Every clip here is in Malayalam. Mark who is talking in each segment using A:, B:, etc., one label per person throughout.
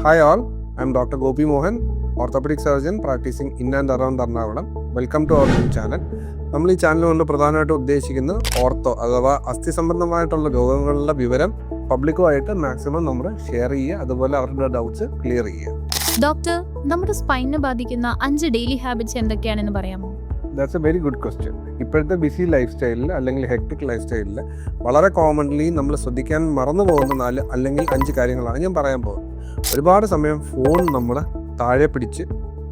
A: Hi all, I am Dr. Gopi Mohan, orthopedic surgeon practicing in and around Ernakulam. Welcome to our new channel. നമ്മൾ ഈ ചാനൽ കൊണ്ട് പ്രധാനമായിട്ട് ഉദ്ദേശിക്കുന്നത് ഓർത്തോ അഥവാ അസ്ഥി സംബന്ധമായിട്ടുള്ള രോഗങ്ങളുടെ വിവരം പബ്ലിക്കുമായിട്ട് മാക്സിമം നമ്മൾ ഷെയർ ചെയ്യുക, അതുപോലെ അവരുടെ ഡൗട്ട്സ് ക്ലിയർ ചെയ്യുക.
B: ഡോക്ടർ, നമ്മുടെ സ്പൈനിനെ ബാധിക്കുന്ന 5 ഡെയിലി ഹാബിറ്റ്സ് എന്തൊക്കെയാണെന്ന് പറയാമോ?
A: That's A very good question. ഇപ്പോഴത്തെ ബിസി ലൈഫ് സ്റ്റൈലിൽ അല്ലെങ്കിൽ ഹെക്ടിക് ലൈഫ് സ്റ്റൈലിൽ വളരെ കോമൺലി നമ്മൾ ശ്രദ്ധിക്കാൻ മറന്നു പോകുന്ന 4 അല്ലെങ്കിൽ 5 കാര്യങ്ങളാണ് ഞാൻ പറയാൻ പോകുന്നത്. ഒരുപാട് സമയം ഫോൺ നമ്മൾ താഴെ പിടിച്ച്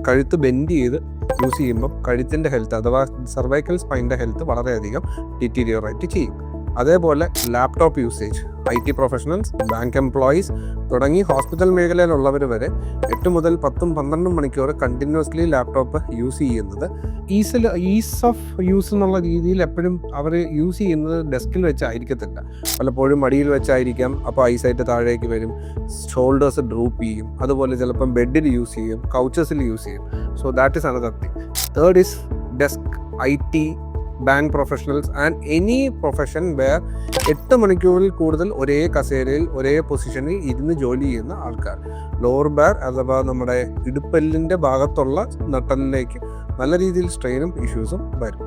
A: കഴുത്ത് ബെൻഡ് ചെയ്ത് യൂസ് ചെയ്യുമ്പോൾ കഴുത്തിൻ്റെ ഹെൽത്ത് അഥവാ സർവൈക്കൽ സ്പൈൻ്റെ ഹെൽത്ത് വളരെയധികം ഡിറ്റീരിയോറേറ്റ് ചെയ്യും. അതേപോലെ laptop usage, IT professionals, bank employees തുടങ്ങി ഹോസ്പിറ്റൽ മേഖലയിലുള്ളവർ വരെ 8 മുതൽ 10-12 മണിക്കൂർ കണ്ടിന്യൂസ്ലി ലാപ്ടോപ്പ് യൂസ് ചെയ്യുന്നത് ഈസ് ഓഫ് യൂസ് എന്നുള്ള രീതിയിൽ എപ്പോഴും അവർ യൂസ് ചെയ്യുന്നത് ഡെസ്കിൽ വെച്ചായിരിക്കത്തില്ല. പലപ്പോഴും മടിയിൽ വെച്ചായിരിക്കാം. അപ്പോൾ ഐസൈറ്റ് താഴേക്ക് വരും, ഷോൾഡേഴ്സ് ഡ്രൂപ്പ് ചെയ്യും, അതുപോലെ ചിലപ്പം ബെഡിൽ യൂസ് ചെയ്യും, കൗച്ചസിൽ യൂസ് ചെയ്യും. So that is another thing. Third is desk, IT, bank professionals and any profession where 8 മണിക്കൂറിൽ കൂടുതൽ ഒരേ കസേരയിൽ ഒരേ പൊസിഷനിൽ ഇരുന്ന് ജോലി ചെയ്യുന്ന ആൾക്കാർ. ലോവർ ബാർ അഥവാ നമ്മുടെ ഇടുപ്പല്ലിൻ്റെ ഭാഗത്തുള്ള നട്ടലിലേക്ക് നല്ല രീതിയിൽ സ്ട്രെയിനും ഇഷ്യൂസും വരും.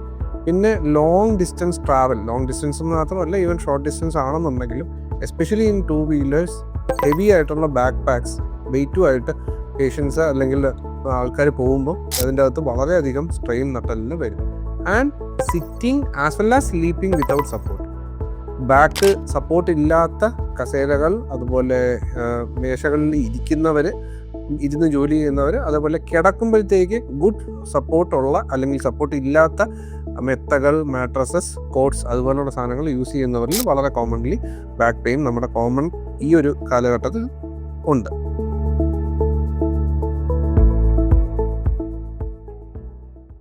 A: പിന്നെ long distance travel, long distance മാത്രമല്ല ഈവൻ ഷോർട്ട് ഡിസ്റ്റൻസ് ആണെന്നുണ്ടെങ്കിലും എസ്പെഷ്യലി ഇൻ 2 വീലേഴ്സ് ഹെവി ആയിട്ടുള്ള ബാക്ക് പാക്സ് വെയിറ്റുമായിട്ട് പേഷ്യൻസ് അല്ലെങ്കിൽ ആൾക്കാർ പോകുമ്പോൾ അതിൻ്റെ അകത്ത് വളരെയധികം സ്ട്രെയിൻ നട്ടലിന് വരും. And sitting as well as sleeping without support, back support ഇല്ലാത്ത കസേരകൾ, അതുപോലെ മേശകളിൽ ഇരുന്ന് ജോലി ചെയ്യുന്നവർ, അതുപോലെ കിടക്കുമ്പോഴത്തേക്ക് ഗുഡ് സപ്പോർട്ടുള്ള അല്ലെങ്കിൽ സപ്പോർട്ട് ഇല്ലാത്ത മെത്തകൾ, മാട്രസസ്, കോട്ട്സ് അതുപോലുള്ള സാധനങ്ങൾ യൂസ് ചെയ്യുന്നവരിൽ വളരെ കോമൺലി ബാക്ക് പെയിൻ നമ്മുടെ കോമൺ ഈ ഒരു കാലഘട്ടത്തിൽ ഉണ്ട്.